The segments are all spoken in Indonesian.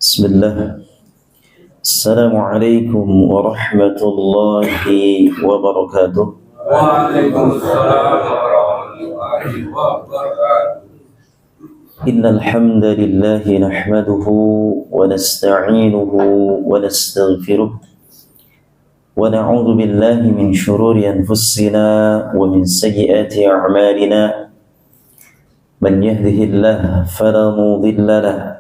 بسم الله. السلام عليكم ورحمة الله وبركاته. وعليكم السلام ورحمة الله وبركاته. إن الحمد لله نحمده ونستعينه ونستغفره ونعوذ بالله من شرور أنفسنا ومن سيئات أعمالنا. من يهده الله فلا مضل له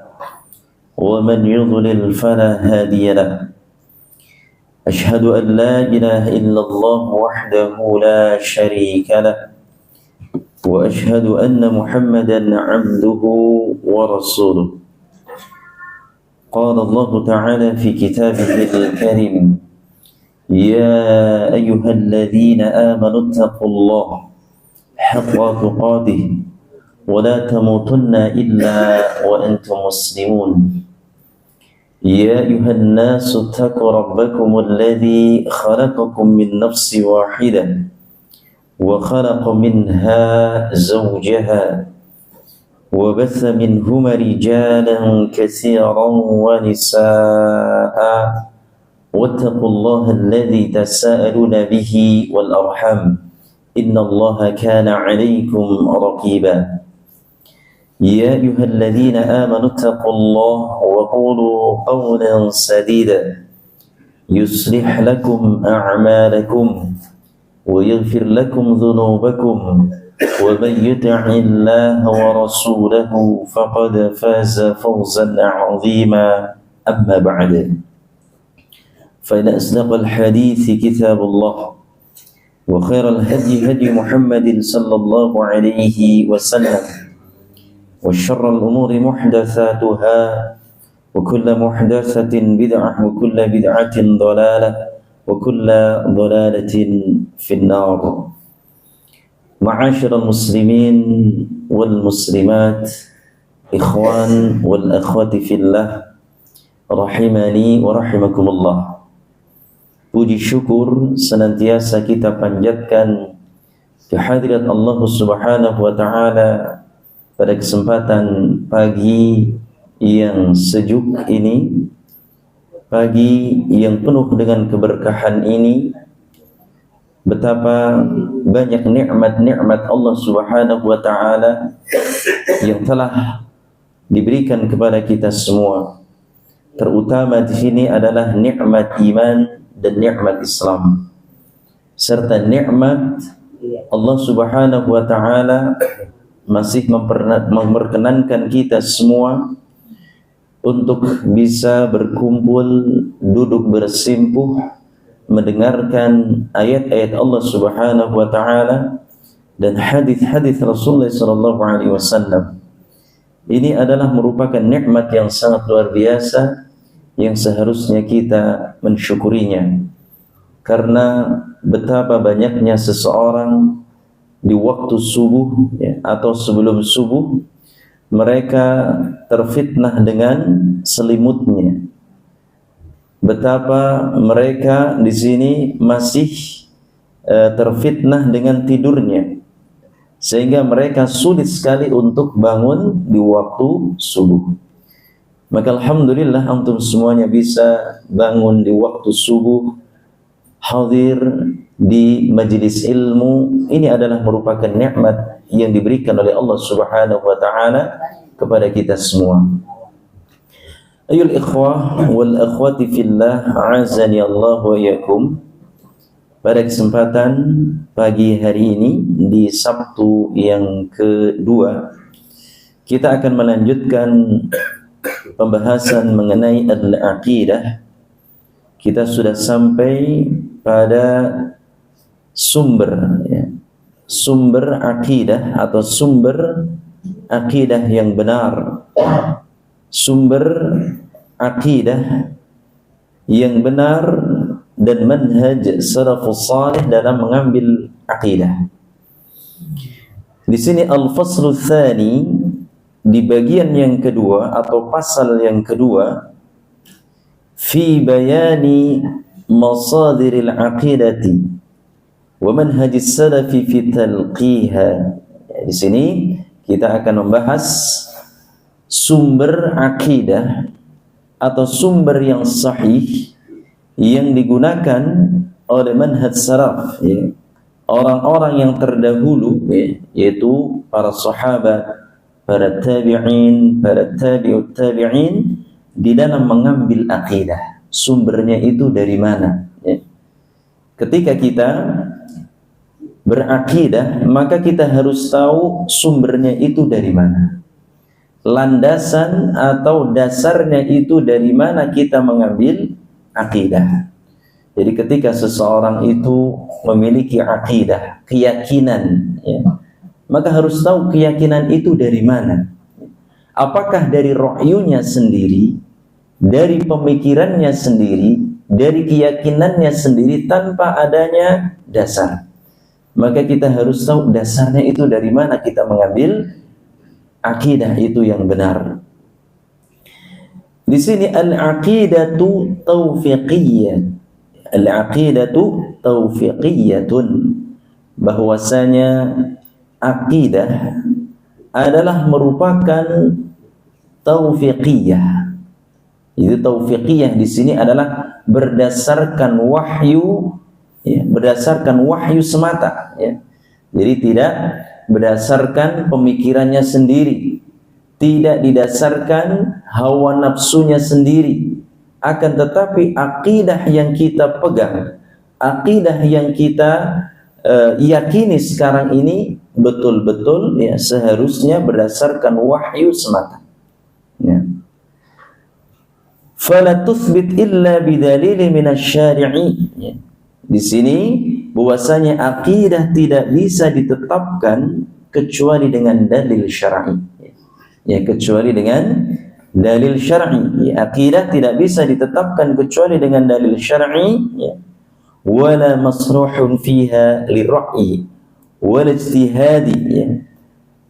ومن يضلل فلا هادي له. أشهد أن لا إله إلا الله وحده لا شريك له وأشهد أن محمدا عبده ورسوله. قال الله تعالى في كتابه الكريم: يا أيها الذين آمنوا اتقوا الله حق تقاته ولا تموتن إلا وأنتم مسلمون. يا أيها الناس اتقوا ربكم الذي خلقكم من نفس واحدة وخلق منها زوجها وبث منهما رجالا كثيرا ونساء واتقوا الله الذي تساءلون به والأرحام إن الله كان عليكم رقيبا. يا أيها الذين آمنوا اتقوا الله وقولوا قولا سديدا يصلح لكم أعمالكم ويغفر لكم ذنوبكم ومن يطع الله ورسوله فقد فاز فوزا عظيما. أما بعد، فإن أصدق الحديث كتاب الله وخير الهدي هدي محمد صلى الله عليه وسلم وشر الأمور محدثاتها وكل محدثة بدعة وكل بدعة ضلالة وكل ضلالة في النار. معاشر المسلمين والمسلمات، إخوان والأخوات في الله، rahimani wa rahimakumullah. Puji syukur senantiasa kita panjatkan kehadirat Allah Subhanahu wa taala pada kesempatan pagi yang sejuk ini, pagi yang penuh dengan keberkahan ini. Betapa banyak nikmat-nikmat Allah Subhanahu wa taala yang telah diberikan kepada kita semua. Terutama di sini adalah nikmat iman dan nikmat Islam, serta nikmat Allah Subhanahu wa taala masih memperkenankan kita semua untuk bisa berkumpul, duduk bersimpuh, mendengarkan ayat-ayat Allah Subhanahu wa taala dan hadis-hadis Rasulullah sallallahu alaihi wasallam. Ini adalah merupakan nikmat yang sangat luar biasa yang seharusnya kita mensyukurinya. Karena betapa banyaknya seseorang di waktu subuh atau sebelum subuh mereka terfitnah dengan selimutnya. Betapa mereka di sini masih terfitnah dengan tidurnya, sehingga mereka sulit sekali untuk bangun di waktu subuh. Maka alhamdulillah antum semuanya bisa bangun di waktu subuh, hadir di majelis ilmu. Ini adalah merupakan nikmat yang diberikan oleh Allah Subhanahu wa taala kepada kita semua. Ayul ikhwah wal akhwati fillah, a'azani Allah wa iyyakum. Pada kesempatan pagi hari ini di Sabtu yang kedua, kita akan melanjutkan pembahasan mengenai al-aqidah. Kita sudah sampai pada sumber akidah atau sumber akidah yang benar, sumber akidah yang benar dan manhaj salafus salih dalam mengambil akidah. Di sini al-faslu tsani, di bagian yang kedua atau pasal yang kedua, fi bayani masadiril aqidati wa manhajis salafi fi talqiha. Di sini kita akan membahas sumber akidah atau sumber yang sahih yang digunakan oleh manhaj salaf, ya, orang-orang yang terdahulu, ya, yaitu para sahabat, para tabi'in, para tabi'ut tabi'in, di dalam mengambil akidah. Sumbernya itu dari mana? Ya. Ketika kita berakidah, maka kita harus tahu sumbernya itu dari mana. Landasan atau dasarnya itu dari mana kita mengambil akidah. Jadi ketika seseorang itu memiliki akidah, keyakinan, ya, maka harus tahu keyakinan itu dari mana. Apakah dari ra'yunya sendiri, dari pemikirannya sendiri, dari keyakinannya sendiri tanpa adanya dasar. Maka kita harus tahu dasarnya itu dari mana kita mengambil akidah itu yang benar. Di sini al-aqidatu taufiqiyyah. Al-aqidatu taufiqiyyatun, bahwasanya akidah adalah merupakan taufiqiyah. Itu taufiqiyah di sini adalah berdasarkan wahyu, ya, berdasarkan wahyu semata, ya. Jadi tidak berdasarkan pemikirannya sendiri, tidak didasarkan hawa nafsunya sendiri, akan tetapi akidah yang kita pegang, akidah yang kita yakini sekarang ini betul-betul, ya, seharusnya berdasarkan wahyu semata, ya. Fala tuthbit illa bidalil minasyari'i, ya. Di sini bahwasanya akidah tidak bisa ditetapkan kecuali dengan dalil syar'i, ya, kecuali dengan dalil syar'i, ya. Akidah tidak bisa ditetapkan kecuali dengan dalil syar'i, ya. Wala masruhun fiha lira'yi wal ijtihadi, ya.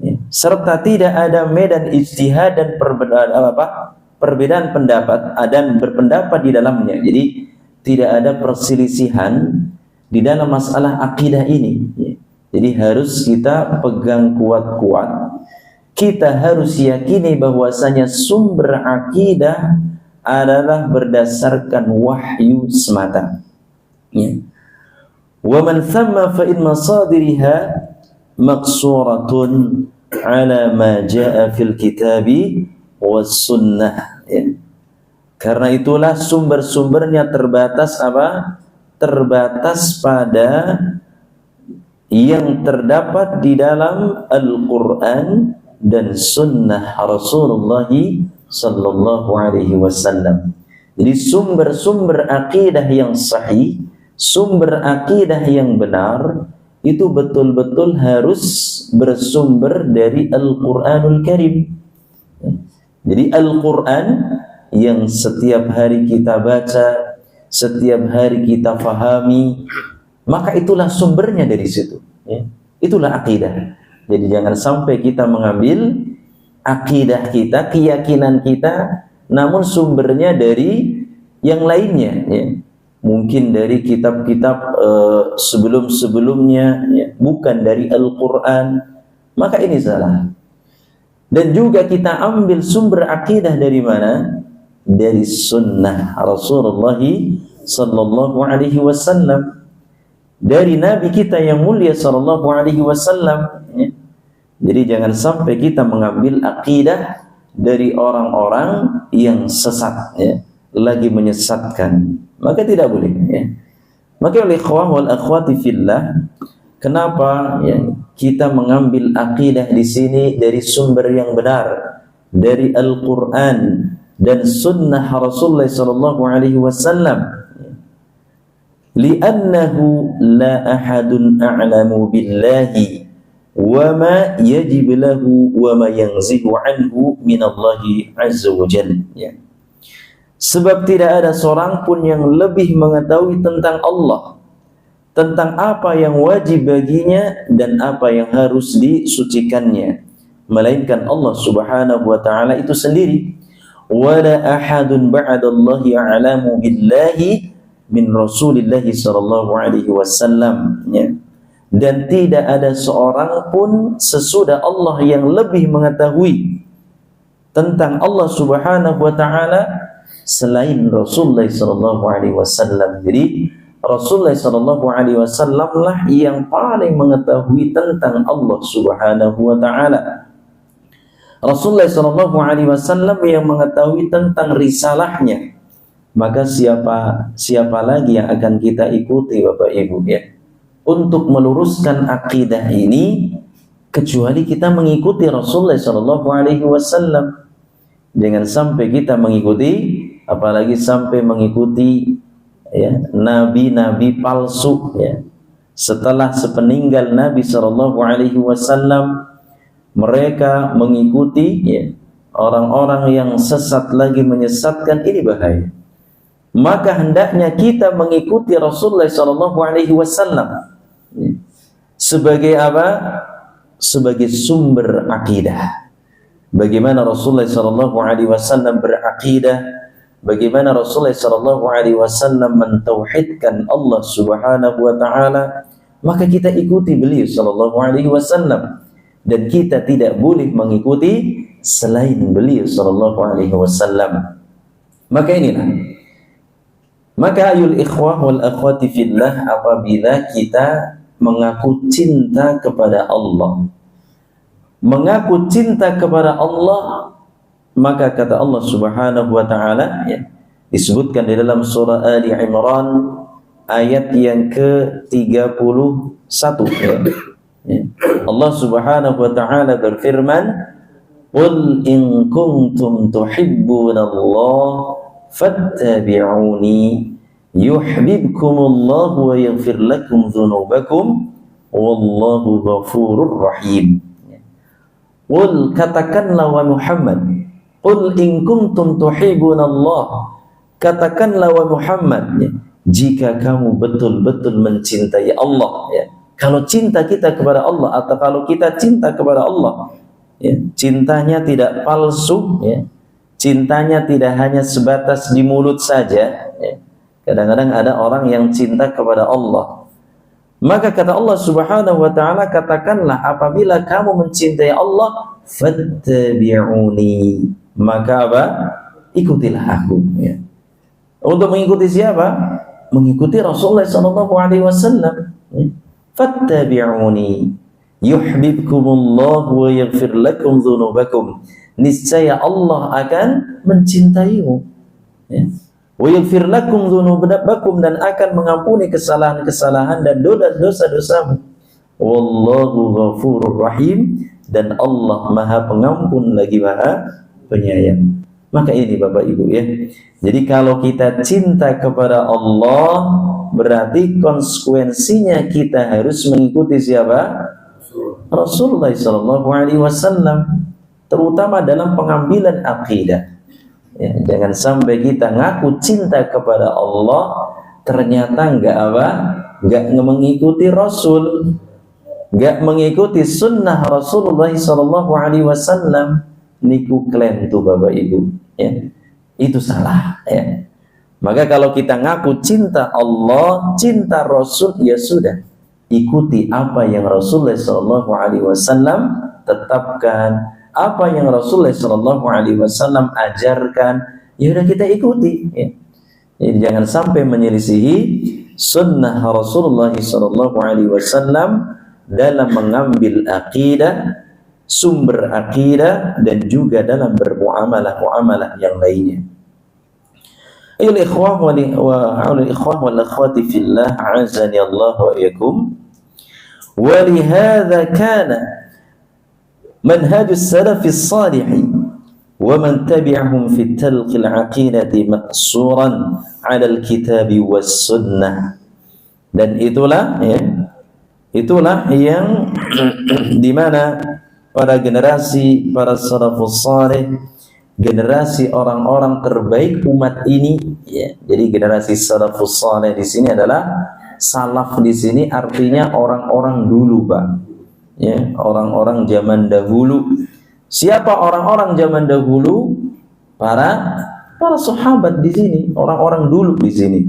Ya. Serta tidak ada medan ijtihad dan perbedaan pendapat dan berpendapat di dalamnya. Jadi tidak ada perselisihan di dalam masalah akidah ini, ya. Jadi harus kita pegang kuat-kuat. Kita harus yakini bahwasanya sumber akidah adalah berdasarkan wahyu semata, ya. Wa man thamma fa in masadiriha maqsuratun ala ma jaa fil kitabi was sunnah, ya. Karena itulah sumber-sumbernya terbatas apa? Terbatas pada yang terdapat di dalam Al-Quran dan sunnah Rasulullah sallallahu alaihi wasallam. Jadi sumber-sumber akidah yang sahih, sumber akidah yang benar itu betul-betul harus bersumber dari Al-Quranul Karim. Jadi Al-Quran yang setiap hari kita baca, setiap hari kita fahami, maka itulah sumbernya dari situ, ya. Itulah akidah. Jadi jangan sampai kita mengambil akidah kita, keyakinan kita, namun sumbernya dari yang lainnya, ya. Mungkin dari kitab-kitab sebelum-sebelumnya, ya. Bukan dari Al-Quran, maka ini salah. Dan juga kita ambil sumber akidah dari mana? Dari sunnah Rasulullah sallallahu alaihi wasallam, dari Nabi kita yang mulia sallallahu alaihi wasallam, ya. Jadi jangan sampai kita mengambil akidah dari orang-orang yang sesat, ya, lagi menyesatkan, maka tidak boleh, ya. Maka oleh ikhwah wal akhwati fillah, kenapa, ya, kita mengambil akidah di sini dari sumber yang benar, dari Al-Quran dan sunnah Rasulullah sallallahu alaihi wasallam. Li'annahu la ahadun a'lamu billahi wa ma yajib lahu wa ma yanzihu anhu min Allah azza wa jalla, ya. Sebab tidak ada seorang pun yang lebih mengetahui tentang Allah, tentang apa yang wajib baginya dan apa yang harus disucikannya, melainkan Allah subhanahu wa ta'ala itu sendiri. Wala ahadun ba'dallahi a'lamu billahi min Rasulillahi sallallahu alaihi wasallam, ya. Dan tidak ada seorang pun sesudah Allah yang lebih mengetahui tentang Allah subhanahu wa ta'ala selain Rasulullah sallallahu alaihi wasallam. Jadi Rasulullah sallallahu alaihi wasallam lah yang paling mengetahui tentang Allah Subhanahu wa taala. Rasulullah sallallahu alaihi wasallam yang mengetahui tentang risalahnya. Maka siapa lagi yang akan kita ikuti Bapak Ibu ya, untuk meluruskan akidah ini kecuali kita mengikuti Rasulullah sallallahu alaihi wasallam. Jangan sampai kita mengikuti, apalagi sampai mengikuti ya nabi-nabi palsu ya. Setelah sepeninggal Nabi sallallahu alaihi wasallam, mereka mengikuti ya orang-orang yang sesat lagi menyesatkan, ini bahaya. Maka hendaknya kita mengikuti Rasulullah sallallahu alaihi wasallam sebagai apa? Sebagai sumber akidah. Bagaimana Rasulullah sallallahu alaihi wasallam berakidah, bagaimana Rasulullah sallallahu alaihi wasallam mentauhidkan Allah Subhanahu wa taala, maka kita ikuti beliau sallallahu alaihi wasallam, dan kita tidak boleh mengikuti selain beliau sallallahu alaihi wasallam. Maka ayul ikhwah wal akhwati fillah, apabila kita mengaku cinta kepada Allah, maka kata Allah Subhanahu wa taala ya, disebutkan di dalam surah Ali Imran ayat yang ke-31 ya. Allah Subhanahu wa taala berfirman, "Qul in kuntum tuhibbunallah fattabi'uni yuhibbukumullah wa yaghfir lakum dzunubakum wallahu ghafurur rahim." Qul, katakanlah wa Muhammad, qul in kuntum tuhibbunallah, katakanlah wa Muhammad ya, jika kamu betul-betul mencintai Allah ya. Kalau cinta kita kepada Allah, atau kalau kita cinta kepada Allah ya, cintanya tidak palsu ya, cintanya tidak hanya sebatas di mulut saja ya. Kadang-kadang ada orang yang cinta kepada Allah. Maka kata Allah Subhanahu wa taala, katakanlah apabila kamu mencintai Allah, fattabi'uni, maka apa? Ikutilah aku ya. Untuk mengikuti siapa? Mengikuti Rasulullah sallallahu alaihi wasallam ya. Fattabi'uni yuhibbukumullah wa yaghfir lakum dzunubakum, niscaya Allah akan mencintaimu ya. Wa yaghfir lakum dzunubakum, dan akan mengampuni kesalahan-kesalahan dan dosa-dosamu. Wallahu ghafurur rahim, dan Allah Maha Pengampun lagi Maha Penyayang. Maka ini Bapak Ibu ya. Jadi kalau kita cinta kepada Allah, berarti konsekuensinya kita harus mengikuti siapa? Rasulullah sallallahu alaihi wasallam, terutama dalam pengambilan akidah. Ya, jangan sampai kita ngaku cinta kepada Allah, ternyata enggak mengikuti Rasul, enggak mengikuti sunnah Rasulullah sallallahu alaihi wasallam. Niku klaim tuh Bapak Ibu ya. Itu salah ya. Maka kalau kita ngaku cinta Allah, cinta Rasul, ya sudah, ikuti apa yang Rasulullah sallallahu alaihi wasallam tetapkan, apa yang Rasulullah sallallahu alaihi wasallam ajarkan, ya udah kita ikuti ya. Jadi jangan sampai menyelisihi sunnah Rasulullah sallallahu alaihi wasallam dalam mengambil akidah, sumber akidah, dan juga dalam bermuamalah yang lainnya. Ayol ikhwah wal akhwati fillah, azani Allah wa iyyakum. Wa lihadza kana manhaj as-salaf as-salih wa man tabi'ahum fi talqi al-aqidati maqsuran 'ala al-kitab was-sunnah. Dan itulah yang di mana para generasi, para salafus salih, generasi orang-orang terbaik umat ini ya. Jadi generasi salafus salih di sini adalah, salaf di sini artinya orang-orang dulu Pak ya, orang-orang zaman dahulu. Siapa orang-orang zaman dahulu? Para sahabat di sini, orang-orang dulu di sini,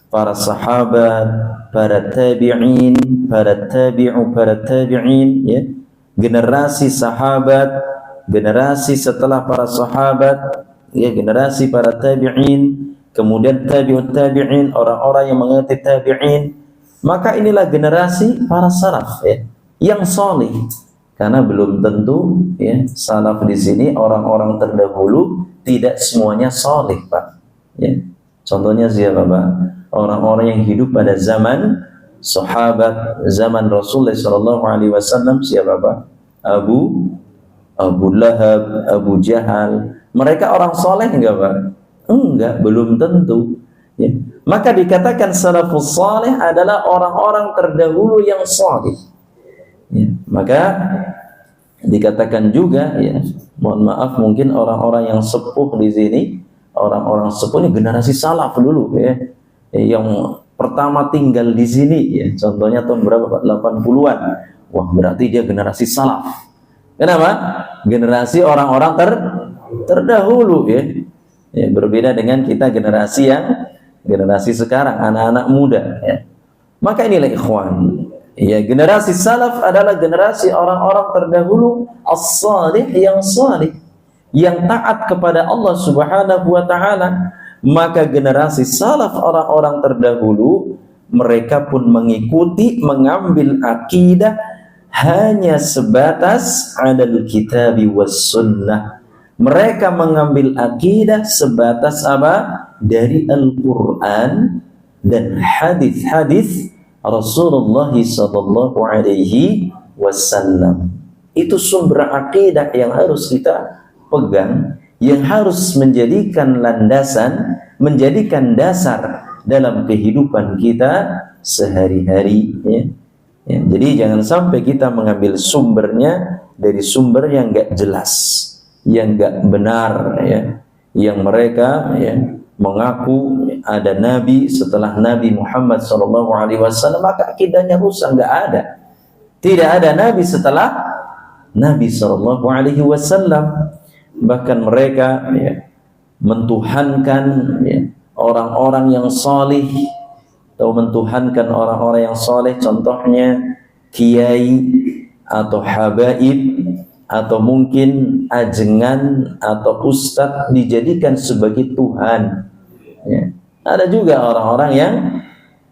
para sahabat, para tabi'in, para tabi'in ya. Generasi sahabat, generasi setelah para sahabat ya generasi para tabi'in, kemudian tabi'ut tabi'in, orang-orang yang mengerti tabi'in, maka inilah generasi para salaf ya, yang salih. Karena belum tentu ya salaf di sini orang-orang terdahulu tidak semuanya salih, Pak. Ya. Contohnya siapa, Pak? Orang-orang yang hidup pada zaman sahabat, zaman Rasulullah SAW, siapa, Pak? Abu Lahab, Abu Jahal. Mereka orang saleh enggak, Pak? Enggak, belum tentu. Ya. Maka dikatakan salafus salih adalah orang-orang terdahulu yang salih. Ya, maka dikatakan juga ya, mohon maaf mungkin orang-orang yang sepuh di sini, orang-orang sepuh ini generasi salaf dulu ya, yang pertama tinggal di sini ya, contohnya tahun berapa Pak? 80-an. Wah, berarti dia generasi salaf. Kenapa? Generasi orang-orang terdahulu ya. Ya, berbeda dengan kita generasi sekarang, anak-anak muda ya. Maka inilah ikhwan. Ya, generasi salaf adalah generasi orang-orang terdahulu as-salih yang salih, yang taat kepada Allah Subhanahu wa taala. Maka generasi salaf orang-orang terdahulu mereka pun mengikuti, mengambil akidah hanya sebatas adal kitabi was sunnah. Mereka mengambil akidah sebatas apa? Dari Al-Qur'an dan hadis-hadis Rasulullah sallallahu alaihi wasallam. Itu sumber akidah yang harus kita pegang, yang harus menjadikan landasan, menjadikan dasar dalam kehidupan kita sehari-hari ya. Ya, jadi jangan sampai kita mengambil sumbernya dari sumber yang enggak jelas, yang enggak benar ya, yang mereka ya mengaku ada nabi setelah Nabi Muhammad SAW, maka akidahnya rusak, nggak ada. Tidak ada nabi setelah Nabi SAW. Bahkan mereka ya, mentuhankan ya, orang-orang yang salih atau mentuhankan orang-orang yang saleh, contohnya kiai atau habaib atau mungkin ajengan atau ustadz dijadikan sebagai Tuhan ya. Ada juga orang-orang yang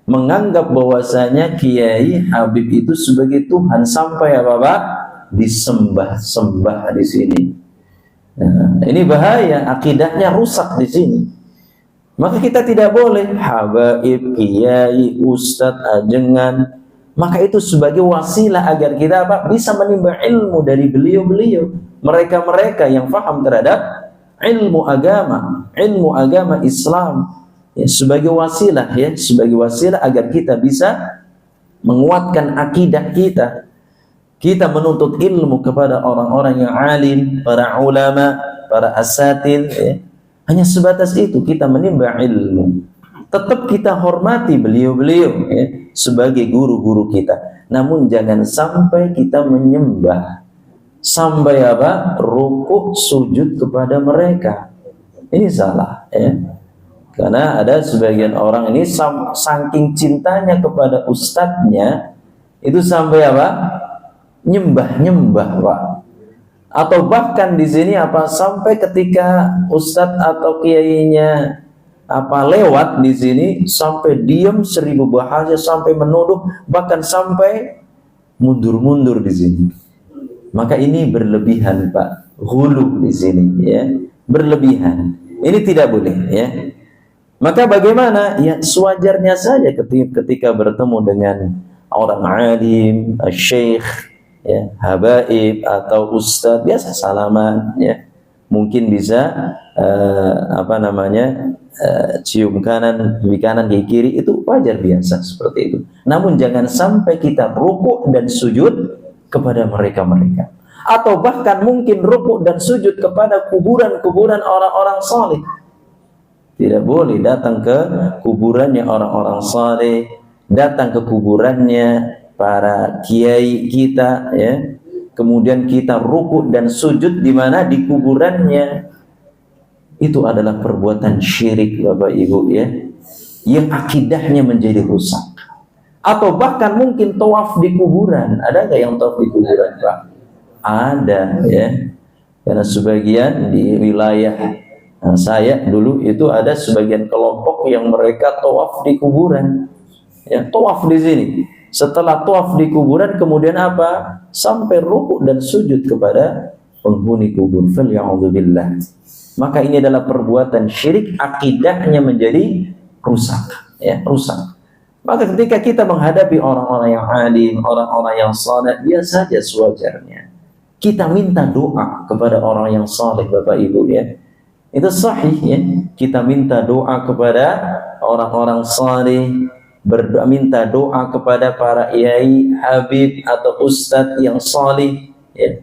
menganggap bahwasanya kiai habib itu sebagai Tuhan, sampai apa Pak? Disembah-sembah di sini. Nah, ini bahaya, akidahnya rusak di sini. Maka kita tidak boleh habaib, kiai, ustadz, ajengan, maka itu sebagai wasilah agar kita apa? Bisa menimba ilmu dari beliau-beliau, mereka-mereka yang paham terhadap ilmu agama Islam ya, sebagai wasilah ya, sebagai wasilah agar kita bisa menguatkan akidah kita. Kita menuntut ilmu kepada orang-orang yang alim, para ulama, para asatidz ya. Hanya sebatas itu kita menimba ilmu. Tetap kita hormati beliau-beliau ya, sebagai guru-guru kita. Namun jangan sampai kita menyembah, sampai apa? Rukuk sujud kepada mereka. Ini salah ya. Karena ada sebagian orang ini saking cintanya kepada ustadznya itu sampai apa? Nyembah-nyembah, Pak. Atau bahkan di sini apa? Sampai ketika ustadz atau kiainya apa lewat di sini sampai diam 1000 bahasa, sampai menuduh, bahkan sampai mundur-mundur di sini. Maka ini berlebihan, Pak. Ghulu di sini ya, berlebihan. Ini tidak boleh ya. Maka bagaimana? Ya sewajarnya saja ketika bertemu dengan orang alim, syekh, ya, habaib atau ustadz, biasa salaman ya. Mungkin bisa cium kanan, kiri kanan, kiri, itu wajar biasa seperti itu. Namun jangan sampai kita rukuk dan sujud kepada mereka-mereka, atau bahkan mungkin rukuk dan sujud kepada kuburan-kuburan orang-orang saleh. Tidak boleh datang ke kuburannya orang-orang saleh, datang ke kuburannya para kiai kita ya. Kemudian kita rukuk dan sujud di mana? Di kuburannya. Itu adalah perbuatan syirik Bapak Ibu ya, yang akidahnya menjadi rusak. Atau bahkan mungkin tawaf di kuburan. Ada nggak yang tawaf di kuburan, Pak? Ada ya. Karena sebagian di wilayah Nah, saya dulu itu ada sebagian kelompok yang mereka tawaf di kuburan. Ya, tawaf di sini. Setelah tawaf di kuburan kemudian apa? Sampai rukuk dan sujud kepada penghuni kubur. Falya'udzubillah. Maka ini adalah perbuatan syirik, akidahnya menjadi rusak, ya, rusak. Maka ketika kita menghadapi orang-orang yang alim, orang-orang yang saleh, biasa saja sewajarnya. Kita minta doa kepada orang yang saleh, Bapak Ibu, ya. Itu sahih, ya. Kita minta doa kepada orang-orang saleh, berdoa, minta doa kepada para kiai, habib atau ustadz yang saleh, ya.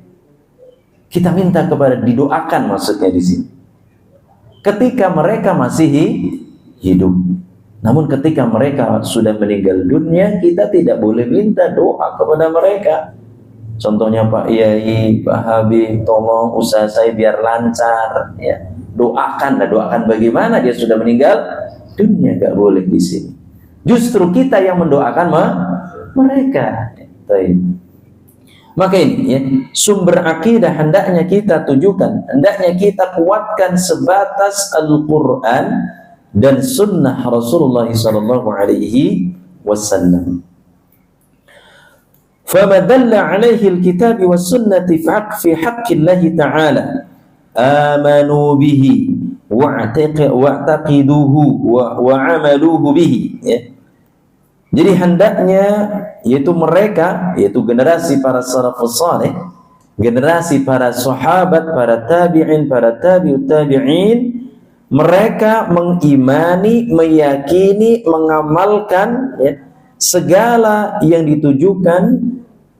Kita minta kepada, didoakan maksudnya di sini. Ketika mereka masih hidup. Namun ketika mereka sudah meninggal dunia, kita tidak boleh minta doa kepada mereka. Contohnya Pak Yai, Pak Habib, tolong usaha saya biar lancar, ya. Doakan bagaimana dia sudah meninggal dunia, nggak boleh di sini. Justru kita yang mendoakan mereka. Maka ini, ya, sumber akidah hendaknya kita tujukan, hendaknya kita kuatkan sebatas Al-Quran dan sunnah Rasulullah sallallahu alaihi wasallam. Fama dalla alaihi al-kitab wa sunnati fi haqqillah ta'ala amanu bihi wa'taqiduhu wa amaluhu bihi, ya. Jadi hendaknya, yaitu mereka, yaitu generasi para salafus saleh, generasi para sahabat, para tabi'in, para tabi'ut tabi'in, mereka mengimani, meyakini, mengamalkan, ya, segala yang ditujukan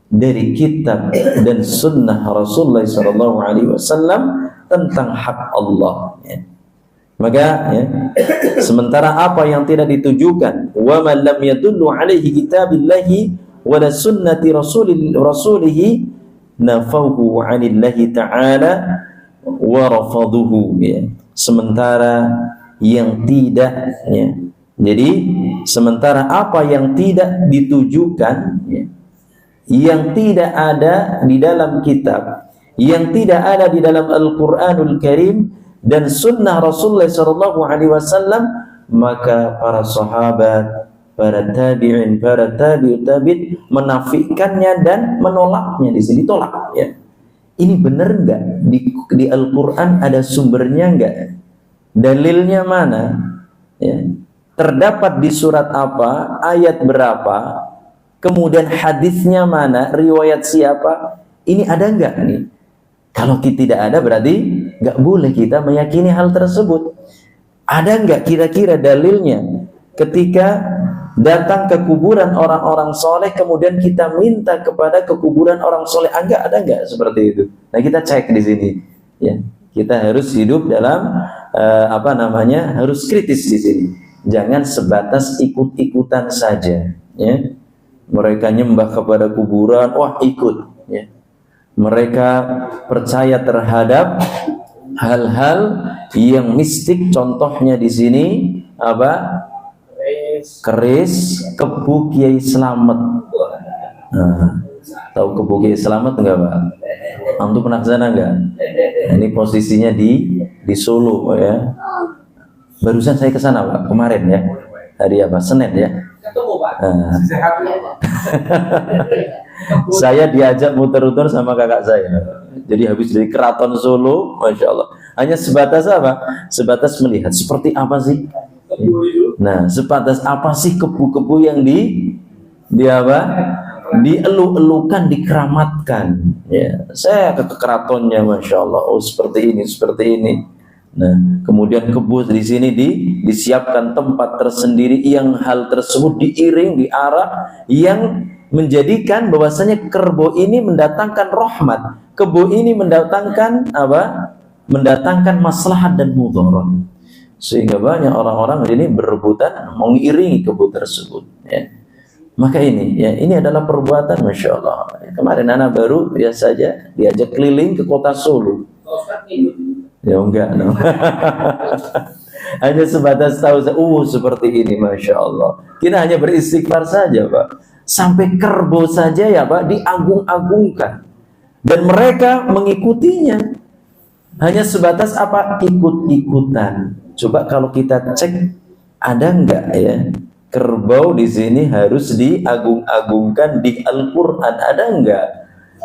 dari kitab dan sunnah Rasulullah SAW tentang hak Allah, ya. Maka, ya, sementara apa yang tidak ditujukan, wa man lam yadullu alaihi kitabillahi wa la sunnati rasulih nafawhu 'anillahi ta'ala wa rafaduhu, ya. Sementara yang tidak, ya. Jadi sementara apa yang tidak ditujukan, ya, yang tidak ada di dalam kitab, yang tidak ada di dalam Al-Quranul Karim dan sunnah Rasulullah SAW, maka para sahabat, para tabi'in, para tabi'ut tabi'in menafikannya dan menolaknya. Di sini tolak, ya. Ini benar nggak di Al-Quran ada sumbernya nggak? Dalilnya mana? Ya. Terdapat di surat apa? Ayat berapa? Kemudian hadisnya mana? Riwayat siapa? Ini ada nggak nih? Kalau kita tidak ada berarti nggak boleh kita meyakini hal tersebut. Ada nggak kira-kira dalilnya ketika datang ke kuburan orang-orang soleh kemudian kita minta kepada kekuburan orang soleh? Ada nggak seperti itu? Nah, kita cek di sini, ya. Kita harus hidup dalam harus kritis di sini. Jangan sebatas ikut-ikutan saja, ya. Mereka nyembah kepada kuburan, wah ikut, ya. Mereka percaya terhadap hal-hal yang mistik, contohnya di sini apa? Keris kebu Kiai Slamet. Nah, tahu kebu Kiai Slamet enggak, Pak? Antum pernah kesana enggak? Nah, ini posisinya di Solo, ya. Barusan saya kesana, Pak, kemarin, ya. Hari apa? Senin, ya. Nah. Saya diajak muter-muter sama kakak saya. Jadi habis dari Keraton Solo, Masya Allah. Hanya sebatas apa? Sebatas melihat seperti apa sih? Nah, sebatas apa sih kebu-kebu yang dielu-elukan, dikeramatkan, ya. Saya ke keratonnya, Masya Allah. Oh, seperti ini, seperti ini. Nah, kemudian kebu di sini disiapkan tempat tersendiri yang hal tersebut diiring, diarak, yang menjadikan bahwasanya kerbau ini mendatangkan rahmat, kerbau ini mendatangkan apa? Mendatangkan maslahat dan mudarat. Sehingga banyak orang-orang ini berebutan mengiringi kerbau tersebut, ya. Maka ini, ya, ini adalah perbuatan, Masya Allah. Kemarin anak baru biasa saja diajak keliling ke kota Solo. Ya enggak, no. Hanya sebatas tahu, seperti ini, Masya Allah. Kita hanya beristighfar saja, Pak. Sampai kerbau saja, ya Pak, diagung-agungkan. Dan mereka mengikutinya. Hanya sebatas apa? Ikut-ikutan. Coba kalau kita cek, ada enggak ya kerbau di sini harus diagung-agungkan di Al-Quran? Ada enggak?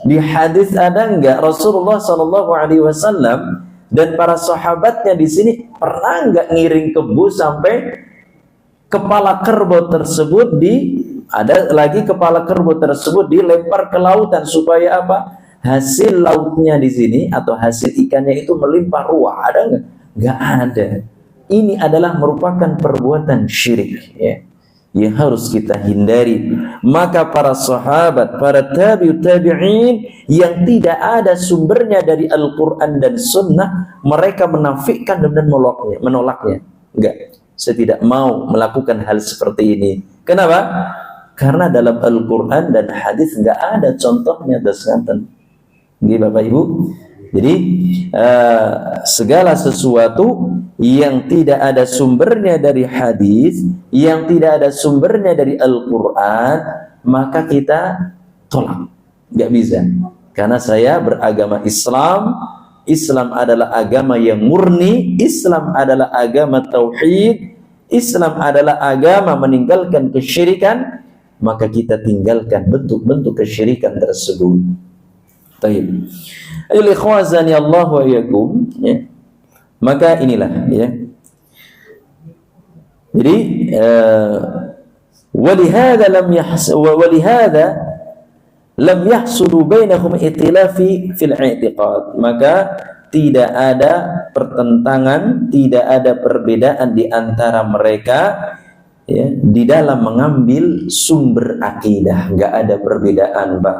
Di hadis ada enggak? Rasulullah SAW dan para sahabatnya di sini pernah enggak ngiring kebo sampai kepala kerbau tersebut kepala kerbau tersebut dilempar ke lautan supaya apa? Hasil lautnya di sini atau hasil ikannya itu melimpah ruah. Ada enggak? Enggak ada. Ini adalah merupakan perbuatan syirik ya, yang harus kita hindari. Maka para sahabat, para tabi'in yang tidak ada sumbernya dari Al-Quran dan Sunnah, mereka menafikan dan menolaknya. Enggak, saya tidak mau melakukan hal seperti ini. Kenapa? Karena dalam Al-Quran dan hadis enggak ada contohnya dasnganten. Nggih Bapak Ibu. Jadi segala sesuatu yang tidak ada sumbernya dari hadis, yang tidak ada sumbernya dari Al-Quran, maka kita tolak. Nggak bisa. Karena saya beragama Islam. Islam adalah agama yang murni. Islam adalah agama tauhid. Islam adalah agama meninggalkan kesyirikan. Maka kita tinggalkan bentuk-bentuk kesyirikan tersebut. Baik. Al-ikhwazani Allah wa iyyakum ya. Maka inilah ya. Jadi walihada lam yahsulu bainahum ikhtilafi fil i'tiqad. Maka tidak ada pertentangan, tidak ada perbedaan di antara mereka ya, di dalam mengambil sumber akidah. Enggak ada perbedaan, Pak.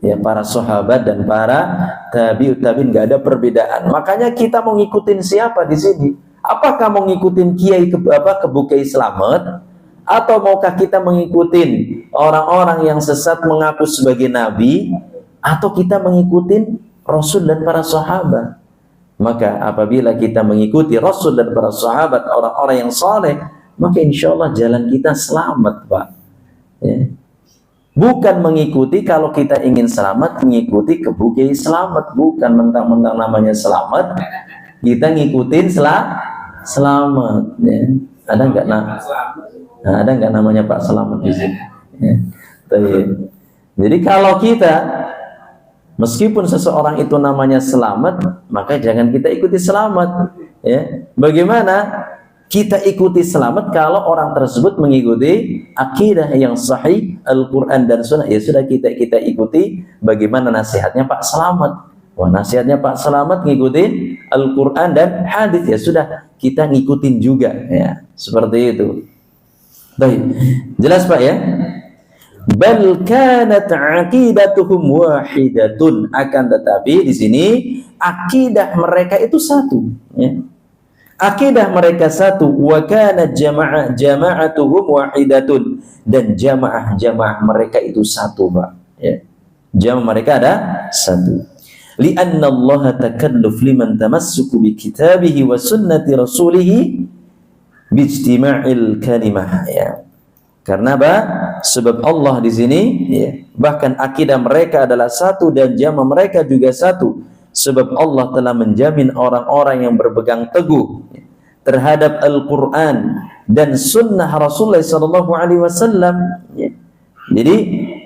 Ya, para sahabat dan para tabi'in nggak ada perbedaan. Makanya kita mau ngikutin siapa di sini? Apakah mau ngikutin Kiai Kebu Kiai Slamet, atau maukah kita mengikutin orang-orang yang sesat mengaku sebagai nabi, atau kita mengikutin Rasul dan para sahabat? Maka apabila kita mengikuti Rasul dan para sahabat, orang-orang yang saleh, maka insya Allah jalan kita selamat, Pak. Ya. Bukan mengikuti, kalau kita ingin selamat, mengikuti Kebu Kiai Slamet. Bukan mentang-mentang namanya selamat, kita ngikutin selamat. Ya. Ada nggak namanya Pak Selamat di sini? Ya. Jadi kalau kita, meskipun seseorang itu namanya Selamat, maka jangan kita ikuti Selamat. Ya. Bagaimana kita ikuti Selamat kalau orang tersebut mengikuti akidah yang sahih Al-Quran dan Sunnah? Ya sudah, kita ikuti bagaimana nasihatnya Pak Selamat. Wah, nasihatnya Pak Selamat ngikutin Al-Quran dan hadis, ya sudah, kita ngikutin juga ya, seperti itu. Baik, jelas Pak ya? Bal kanat aqidatuhum wahidatun, akan tetapi di sini akidah mereka itu satu ya. Akidah mereka satu. Wa kana jama'atuhum wahidatun, dan jamaah mereka itu satu, Pak ya. Jamaah mereka ada satu. Li'anna Allah takalluf liman tamassuku bi kitabihi wa sunnati rasulih bijtima'il kalimah ya. Karena apa? Sebab Allah di sini ya, bahkan akidah mereka adalah satu dan jamaah mereka juga satu. Sebab Allah telah menjamin orang-orang yang berpegang teguh terhadap Al-Quran dan Sunnah Rasulullah SAW. Jadi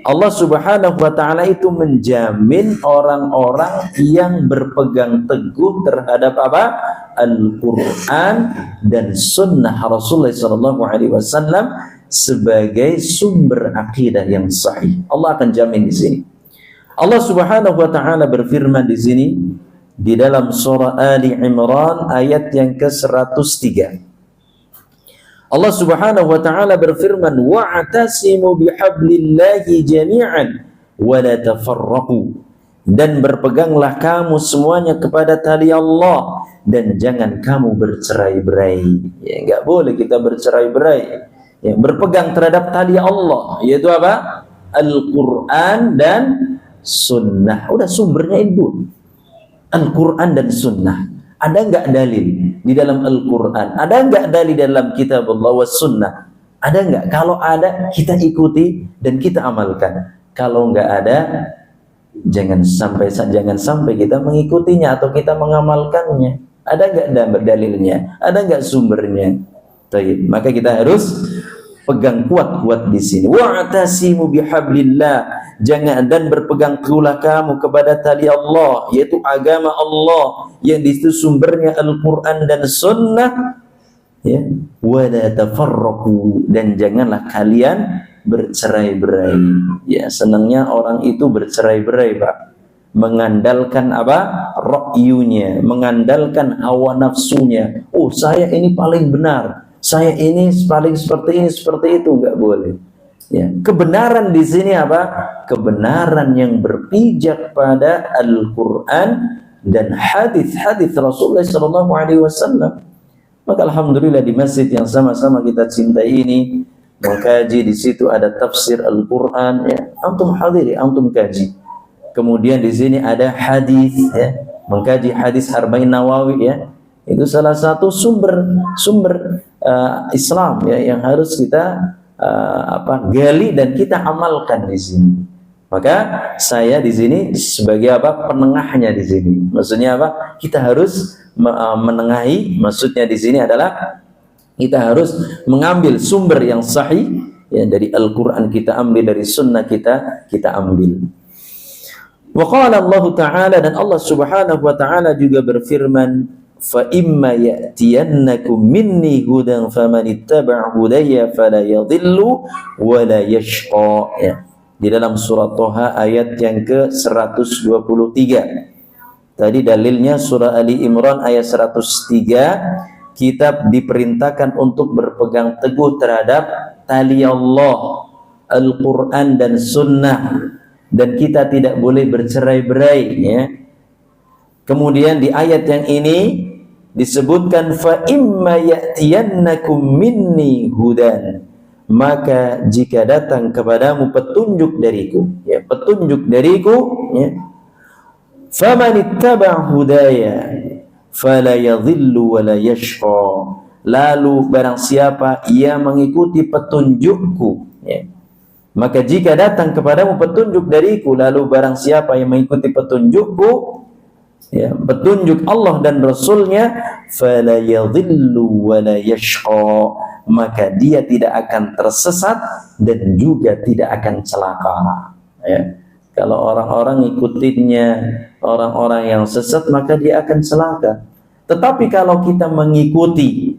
Allah Subhanahu Wa Taala itu menjamin orang-orang yang berpegang teguh terhadap apa? Al-Quran dan Sunnah Rasulullah SAW sebagai sumber akidah yang sahih. Allah akan jamin di sini. Allah Subhanahu wa taala berfirman di sini di dalam surah Ali Imran ayat yang ke-103. Allah Subhanahu wa taala berfirman, "Wa'tasimu bihablillahi jami'an wa la tafarraqu." Dan berpeganglah kamu semuanya kepada tali Allah dan jangan kamu bercerai-berai. Ya, enggak boleh kita bercerai-berai. Ya, berpegang terhadap tali Allah, yaitu apa? Al-Qur'an dan Sunnah. Udah, sumbernya itu Al-Quran dan Sunnah. Ada nggak dalil di dalam Al-Quran? Ada nggak dalil dalam kitab Allah wa Sunnah? Ada nggak? Kalau ada, kita ikuti dan kita amalkan. Kalau nggak ada, Jangan sampai kita mengikutinya atau kita mengamalkannya. Ada nggak dalilnya? Ada nggak sumbernya? Baik, maka kita harus pegang kuat-kuat di sini. Wa'tasimu bihablillah. Jangan dan berpegang teguhlah kamu kepada tali Allah, yaitu agama Allah yang di situ sumbernya Al-Qur'an dan Sunnah. Ya, wala tafarraqu, dan janganlah kalian bercerai-berai. Ya, senangnya orang itu bercerai-berai, Pak. Mengandalkan apa? Ra'yunya, mengandalkan hawa nafsunya. Oh, saya ini paling benar. Saya ini paling seperti ini, seperti itu, enggak boleh. Ya, kebenaran di sini apa? Kebenaran yang berpijak pada Al-Qur'an dan hadis-hadis Rasulullah sallallahu alaihi wasallam. Maka alhamdulillah di masjid yang sama-sama kita cintai ini mengkaji, di situ ada tafsir Al-Qur'an, ya. Antum hadiri, antum kaji. Kemudian di sini ada hadis, ya. Mengkaji hadis Arba'in Nawawi, ya. Itu salah satu sumber Islam, ya, yang harus kita gali dan kita amalkan di sini. Maka saya di sini sebagai apa? Penengahnya di sini. Maksudnya apa? Kita harus menengahi. Maksudnya di sini adalah kita harus mengambil sumber yang sahih, ya, dari Al-Qur'an kita ambil, dari sunnah kita ambil. Wa qala Allah Ta'ala, dan Allah Subhanahu wa taala juga berfirman, fa imma ya'tiyannakum minni hudan faman ittaba'a hudaya fala yadhillu wa la yashqa, ya. Di dalam surah Thaha ayat yang ke-123. Tadi dalilnya surah Ali Imran ayat 103. Kita diperintahkan untuk berpegang teguh terhadap tali Allah, Al-Quran dan Sunnah, dan kita tidak boleh bercerai-berai, ya. Kemudian di ayat yang ini disebutkan fa imma ya'tiyannakum minni hudan, maka jika datang kepadamu petunjuk dariku, ya, petunjuk dariku, ya, faman ittaba' hudaya fala yadhillu wa la yashqa, lalu barang siapa ia mengikuti petunjukku, ya, maka jika datang kepadamu petunjuk dariku, lalu barang siapa yang mengikuti petunjukku, ya, petunjuk Allah dan Rasulnya, fala yadhillu wa la yashqa, maka dia tidak akan tersesat dan juga tidak akan celaka, ya. Kalau orang-orang ikutinnya orang-orang yang sesat, maka dia akan celaka. Tetapi kalau kita mengikuti,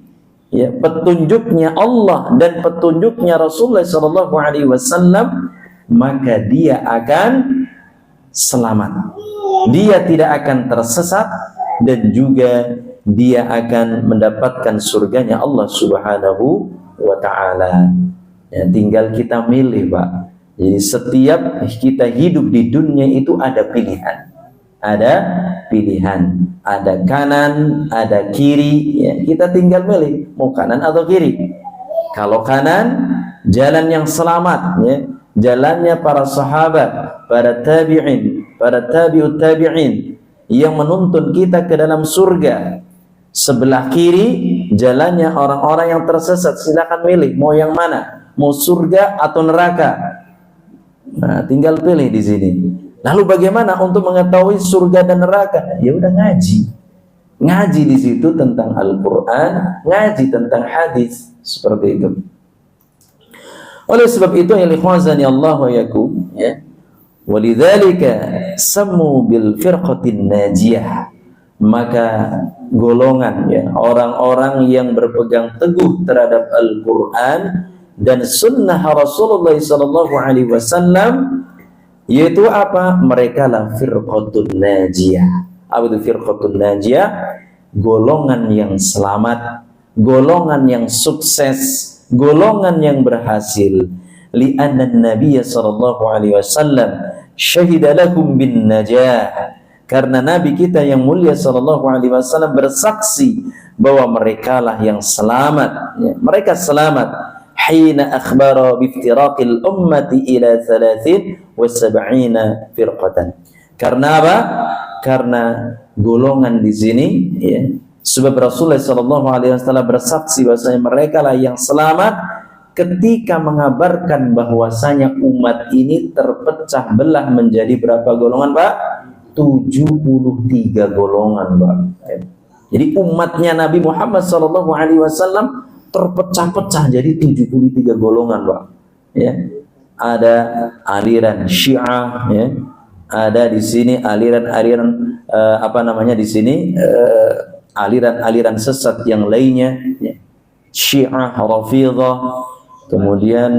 ya, petunjuknya Allah dan petunjuknya Rasulullah sallallahu alaihi wasallam, maka dia akan selamat. Dia tidak akan tersesat dan juga dia akan mendapatkan surganya Allah Subhanahu wa taala. Ya, tinggal kita milih, Pak. Jadi setiap kita hidup di dunia itu ada pilihan. Ada pilihan, ada kanan, ada kiri, ya. Kita tinggal milih mau kanan atau kiri. Kalau kanan, jalan yang selamat, ya, jalannya para sahabat, para tabi'in, para tabi'ut tabi'in yang menuntun kita ke dalam surga. Sebelah kiri jalannya orang-orang yang tersesat. Silakan milih mau yang mana, mau surga atau neraka. Nah, tinggal pilih di sini. Lalu bagaimana untuk mengetahui surga dan neraka? Ya udah ngaji. Ngaji di situ tentang Al-Qur'an, ngaji tentang hadis, seperti itu. Oleh sebab itu, ya ikhwazani Allah wa yakum, ya. Walidzalika sammu bil firqatin najiyah. Maka golongan, ya, orang-orang yang berpegang teguh terhadap Al-Qur'an dan sunnah Rasulullah sallallahu alaihi wasallam, yaitu apa? Mereka lah firqatun najiyah. Apa itu firqatun najiyah? Golongan yang selamat, golongan yang sukses, golongan yang berhasil. Li'anna an-nabiy sallallahu alaihi wasallam syahida lahum bin najah. Karena Nabi kita yang mulia sallallahu alaihi wasallam bersaksi bahwa mereka lah yang selamat, ya. Mereka selamat hina akhbara biftiraqil ummati ila 73 firqatan. Karena apa? Karena golongan di sini, ya, sebab Rasulullah sallallahu alaihi wasallam bersaksi bahwasanya mereka lah yang selamat ketika mengabarkan bahwasanya umat ini terpecah belah menjadi berapa golongan, Pak? 73 golongan, Pak. Jadi umatnya Nabi Muhammad SAW terpecah-pecah jadi 73 golongan, Pak. Ya. Ada aliran Syiah, ya. Ada di sini aliran-aliran di sini aliran-aliran sesat yang lainnya, ya. Syiah, Rafidhah, kemudian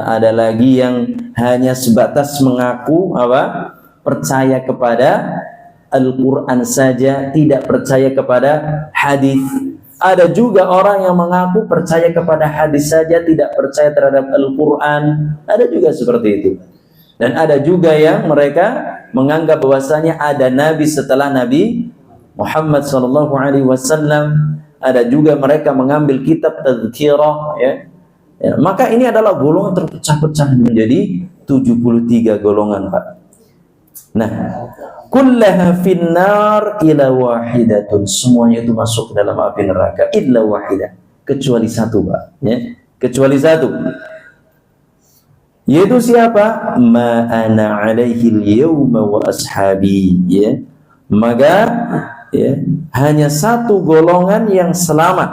ada lagi yang hanya sebatas mengaku percaya kepada Al-Quran saja, tidak percaya kepada hadis. Ada juga orang yang mengaku percaya kepada hadis saja, tidak percaya terhadap Al-Quran. Ada juga seperti itu. Dan ada juga yang mereka menganggap bahwasanya ada nabi setelah Nabi Muhammad SAW. Ada juga mereka mengambil kitab tazkirah, ya. Ya, maka ini adalah golongan terpecah-pecah menjadi 73 golongan, Pak. Nah, kullaha finnar ila wahidatun, semuanya itu masuk dalam api neraka illa wahidah, kecuali satu, Pak, ya. Kecuali satu, yaitu siapa? Ma ana alaihi al-yawma wa ashabi, ya. Maka ya, hanya satu golongan yang selamat.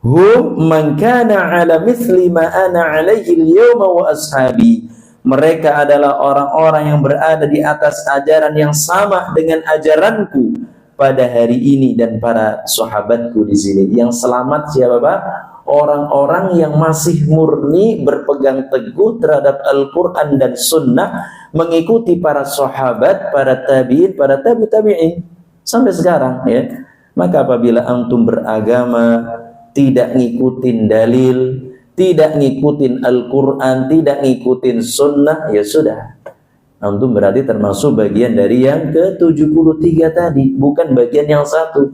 Hum man kana ala mithli ma ana alaihi al-yawma wa ashabi. Mereka adalah orang-orang yang berada di atas ajaran yang sama dengan ajaranku pada hari ini dan para sahabatku di sini. Yang selamat siapa, Pak? Orang-orang yang masih murni berpegang teguh terhadap Al-Quran dan Sunnah, mengikuti para sahabat, para tabi'in, para tabi'in sampai sekarang, ya. Maka apabila antum beragama tidak ngikutin dalil, tidak ngikutin Al-Quran, tidak ngikutin Sunnah, ya sudah, antum berarti termasuk bagian dari yang ke-73 tadi, bukan bagian yang satu.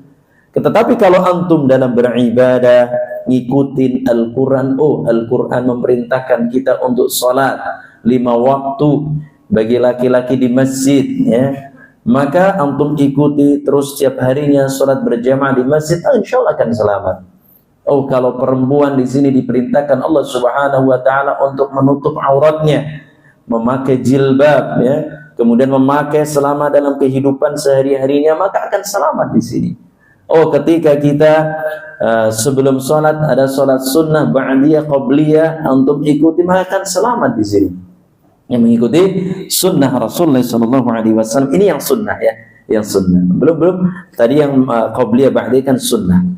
Tetapi kalau antum dalam beribadah ngikutin Al-Quran, Al-Quran memerintahkan kita untuk sholat 5 waktu bagi laki-laki di masjid, ya, maka antum ikuti terus setiap harinya sholat berjamaah di masjid, insya Allah akan selamat. Kalau perempuan di sini diperintahkan Allah Subhanahu wa taala untuk menutup auratnya, memakai jilbab, ya, kemudian memakai selama dalam kehidupan sehari-harinya, maka akan selamat di sini. Ketika kita sebelum sholat ada sholat sunnah, ba'diyah, qabliyah, antum ikuti, maka akan selamat di sini. Yang mengikuti sunnah Rasulullah SAW, ini yang sunnah, ya, yang sunnah. Belum tadi yang qabliyah, ba'diyah kan sunnah.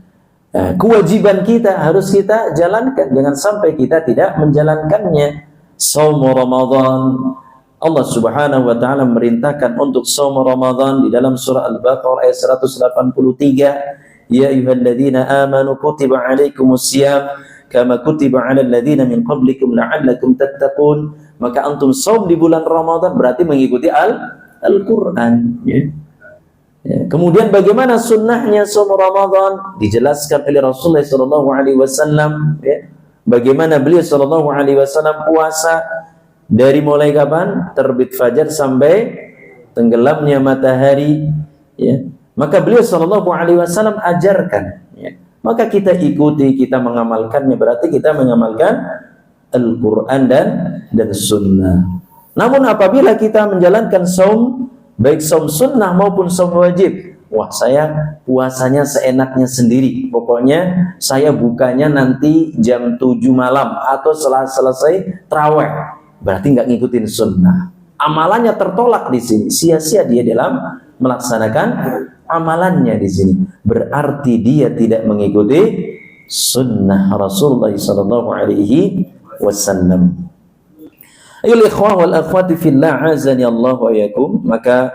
Kewajiban kita harus kita jalankan, jangan sampai kita tidak menjalankannya. Shaum Ramadan, Allah Subhanahu wa taala memerintahkan untuk shaum Ramadan di dalam surah Al-Baqarah ayat 183. Ya ayyuhalladzina amanu kutiba alaikumusiyam kama kutiba alal ladzina min qablikum la'allakum tattaqun. Maka antum shaum di bulan Ramadan berarti mengikuti Al-Qur'an, ya. Ya. Kemudian bagaimana sunnahnya shaum Ramadan dijelaskan oleh Rasulullah SAW, ya. Bagaimana beliau SAW puasa dari mulai kapan? Terbit fajar sampai tenggelamnya matahari, ya. Maka beliau SAW ajarkan, ya. Maka kita ikuti, kita mengamalkannya, berarti kita mengamalkan Al-Quran dan Sunnah. Namun apabila kita menjalankan saum, baik saum sunnah maupun saum wajib, saya puasanya seenaknya sendiri, pokoknya saya bukanya nanti jam 7 malam atau setelah selesai tarawih, berarti nggak ngikutin sunnah. Amalannya tertolak di sini, sia-sia dia dalam melaksanakan amalannya di sini. Berarti dia tidak mengikuti sunnah Rasulullah SAW. Ayol ikhwah wal akhwati fillah azani Allah wa yakum. Maka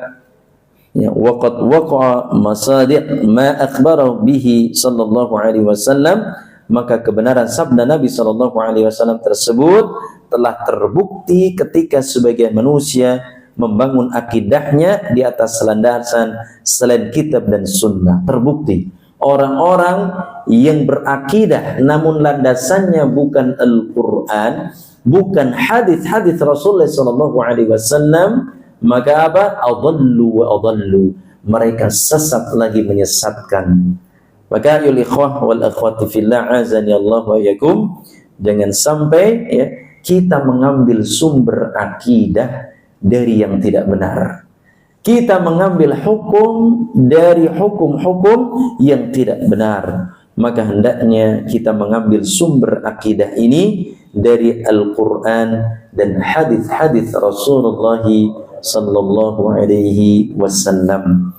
ya, waqad waqa'a masadiq ma akhbarahu bihi sallallahu alaihi wasallam, maka kebenaran sabda Nabi sallallahu alaihi wasallam tersebut telah terbukti ketika sebagian manusia membangun akidahnya di atas landasan selain kitab dan sunnah. Terbukti orang-orang yang berakidah namun landasannya bukan Al-Quran, bukan hadis-hadis Rasulullah SAW, maka apa? Adallu wa adallu, mereka sesat lagi menyesatkan. Maka ayol ikhwah wal akhwati fillah azani Allah wa yakum, Jangan sampai ya kita mengambil sumber akidah dari yang tidak benar. Kita mengambil hukum dari hukum-hukum yang tidak benar. Maka hendaknya kita mengambil sumber akidah ini dari Al-Quran dan hadis-hadis Rasulullah sallallahu alaihi wasallam.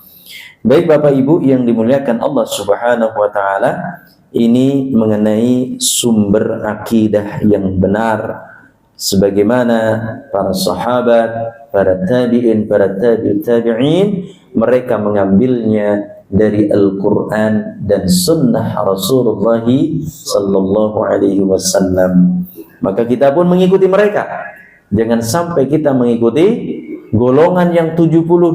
Baik Bapak Ibu yang dimuliakan Allah Subhanahu wa taala, ini mengenai sumber akidah yang benar sebagaimana para sahabat, para tabi'in, para tabi'in mereka mengambilnya dari Al-Quran dan sunnah Rasulullah sallallahu alaihi wasallam. Maka kita pun mengikuti mereka. Jangan sampai kita mengikuti golongan yang 72,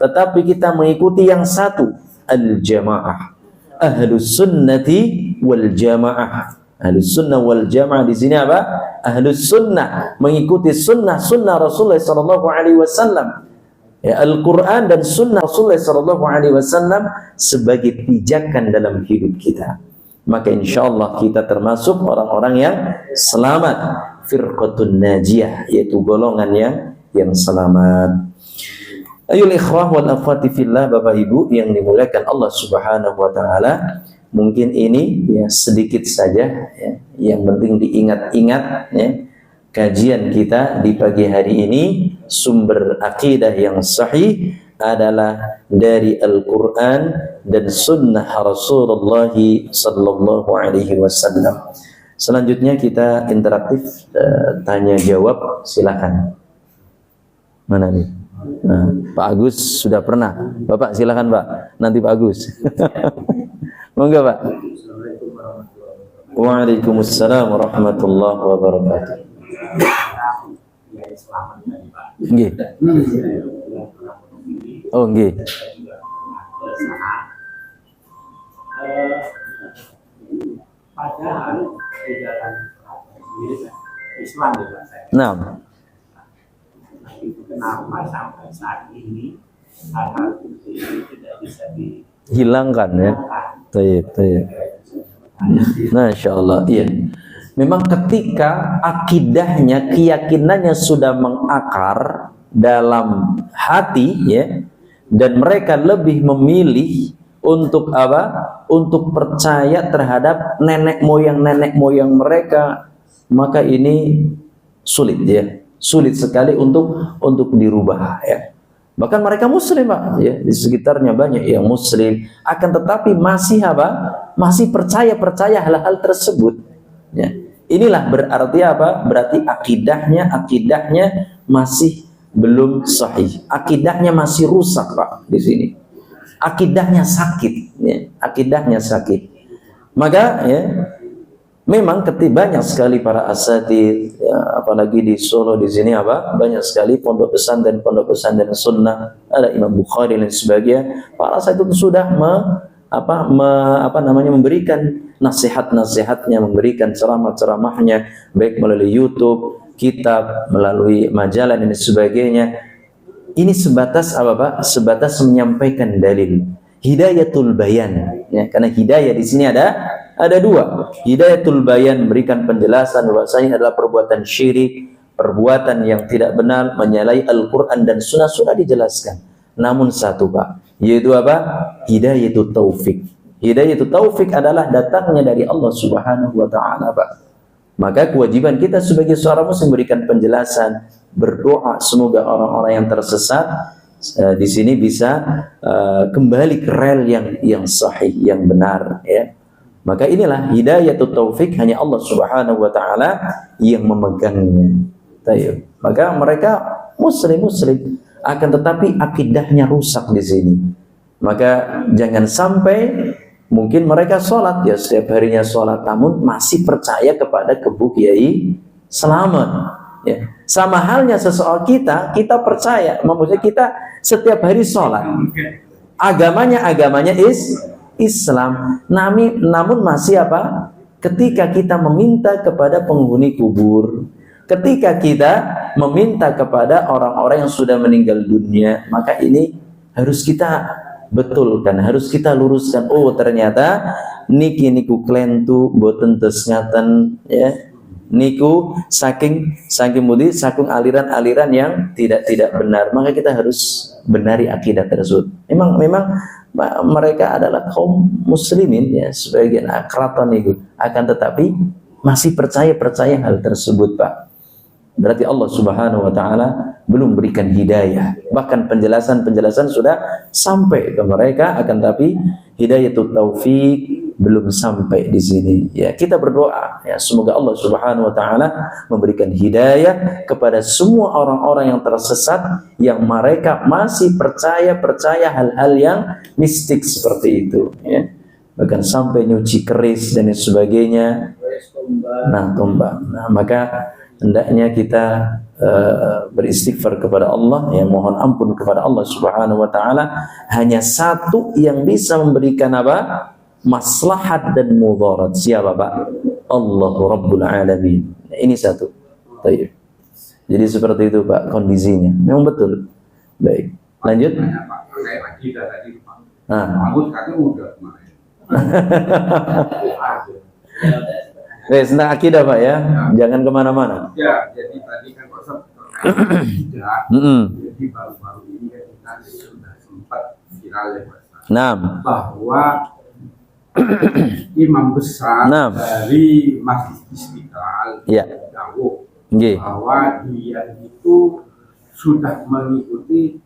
tetapi kita mengikuti yang satu, al-jamaah. Ahlus sunnati wal jamaah. Ahlus sunnah wal jamaah di sini apa? Ahlus sunnah, mengikuti sunnah Rasulullah sallallahu alaihi wasallam. Ya, Al-Quran dan sunnah Rasulullah sallallahu alaihi wasallam sebagai pijakan dalam hidup kita. Maka insyaallah kita termasuk orang-orang yang selamat, firqatun najiyah, yaitu golongan yang selamat. Ayul ikhwah wal akhwati fillah, Bapak Ibu yang dimuliakan Allah Subhanahu wa taala, mungkin ini ya sedikit saja ya, yang penting diingat-ingat ya, kajian kita di pagi hari ini. Sumber akidah yang sahih adalah dari Al-Quran dan sunnah Rasulullah sallallahu alaihi wasallam. Selanjutnya kita interaktif, tanya jawab, silakan. Mana nih? Nah, Pak Agus sudah pernah. Bapak silakan Pak. Nanti Pak Agus. Monggo Pak. Waalaikumsalam warahmatullahi wabarakatuh. Nggih. Oh nggih. Padahal di dalam Islam ya Pak. Nah, Itu kenapa sampai saat ini hal-hal ini tidak bisa hilangkan ya. Baik. Masya Allah. Iya. Memang ketika akidahnya, keyakinannya sudah mengakar dalam hati ya, dan mereka lebih memilih untuk apa? Untuk percaya terhadap nenek moyang mereka, maka ini sulit ya. Sulit sekali untuk dirubah ya. Bahkan mereka muslim Pak ya, di sekitarnya banyak yang muslim, akan tetapi masih apa? Masih percaya hal-hal tersebut ya. Inilah berarti apa? Berarti akidahnya masih belum sahih. Akidahnya masih rusak Pak di sini. Akidahnya sakit ya. Akidahnya sakit. Maka ya, memang banyak sekali para asatidz ya, apalagi di Solo di sini apa? Banyak sekali pondok pesantren sunnah, ada Imam Bukhari dan sebagainya. Para asatidz itu sudah memberikan nasihat-nasihatnya, memberikan ceramah-ceramahnya baik melalui YouTube, kitab, melalui majalah dan sebagainya. Ini sebatas apa Pak? Sebatas menyampaikan dalil. Hidayatul bayan ya, karena hidayah di sini ada dua. Hidayatul bayan, memberikan penjelasan bahwasanya adalah perbuatan syirik, perbuatan yang tidak benar, menyalahi Al-Quran dan Sunnah sudah dijelaskan. Namun satu Pak, yaitu apa? Hidayatul taufik. Hidayatul taufik adalah datangnya dari Allah Subhanahu wa taala Pak. Maka kewajiban kita sebagai seorang muslim memberikan penjelasan, berdoa semoga orang-orang yang tersesat di sini bisa kembali ke rel yang sahih, yang benar ya. Maka inilah hidayatul taufik, hanya Allah Subhanahu wa taala yang memegangnya. Tayyib. Maka mereka muslim akan tetapi akidahnya rusak di sini. Maka jangan sampai mungkin mereka sholat ya, setiap harinya sholat, namun masih percaya kepada kebu kiai selamat ya. Sama halnya seseorang kita percaya, maksudnya kita setiap hari sholat, agamanya Islam, namun masih apa? Ketika kita meminta kepada penghuni kubur, ketika kita meminta kepada orang-orang yang sudah meninggal dunia, maka ini harus kita betulkan, harus kita luruskan. Oh ternyata niki niku klentu boten tes ngaten ya. Niku saking budi saking aliran-aliran yang tidak benar, maka kita harus benari akidah tersebut. Memang mereka adalah kaum muslimin ya, sebagian keraton itu, akan tetapi masih percaya hal tersebut, Pak. Berarti Allah Subhanahu wa taala belum berikan hidayah. Bahkan penjelasan sudah sampai ke mereka, akan tapi hidayatul taufik belum sampai di sini. Ya, kita berdoa ya, semoga Allah Subhanahu wa taala memberikan hidayah kepada semua orang-orang yang tersesat, yang mereka masih percaya hal-hal yang mistik seperti itu ya. Bahkan sampai nyuci keris dan sebagainya. Tombak. Nah, maka hendaknya kita beristighfar kepada Allah ya, mohon ampun kepada Allah Subhanahu wa taala. Hanya satu yang bisa memberikan apa? Maslahat dan mudarat. Siapa, Pak? Allah Rabbul Alamin. Ini satu. Baik. Jadi seperti itu, Pak, kondisinya. Memang betul. Baik. Lanjut. Tentang akidah, Pak ya. Jangan kemana-mana. Ya, jadi tadi kan akidah. Jadi baru-baru ini kan kita sudah sempat viral ya, Pak. Bahwa imam besar dari Masjid Istiqlal Dawo bahwa dia itu sudah mengikuti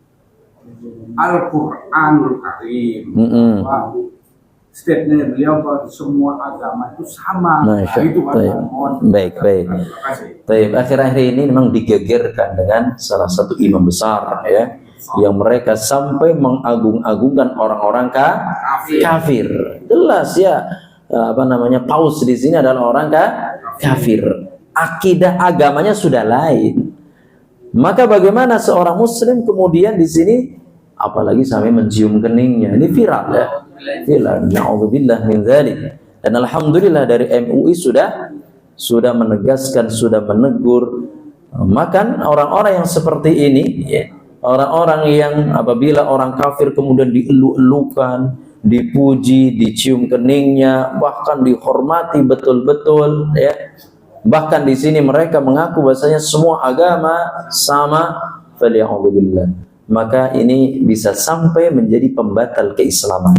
Al-Quranul Karim, bahwa statement beliau bahwa semua agama itu sama. Itu baik. Akhir-akhir ini memang digegerkan dengan salah satu imam besar ya, yang mereka sampai mengagung-agungkan orang-orang kafir. Jelas ya, paus di sini adalah orang kafir. Akidah agamanya sudah lain. Maka bagaimana seorang muslim kemudian di sini apalagi sampai mencium keningnya? Ini viral ya. Viral. Na'udzubillah min dzalik. Dan alhamdulillah dari MUI sudah menegaskan, sudah menegur. Maka orang-orang yang seperti ini ya, orang-orang yang apabila orang kafir kemudian dielu-elukan, dipuji, dicium keningnya, bahkan dihormati betul-betul ya. Bahkan di sini mereka mengaku bahasanya semua agama sama, faliya'udzubillah. Maka ini bisa sampai menjadi pembatal keislaman.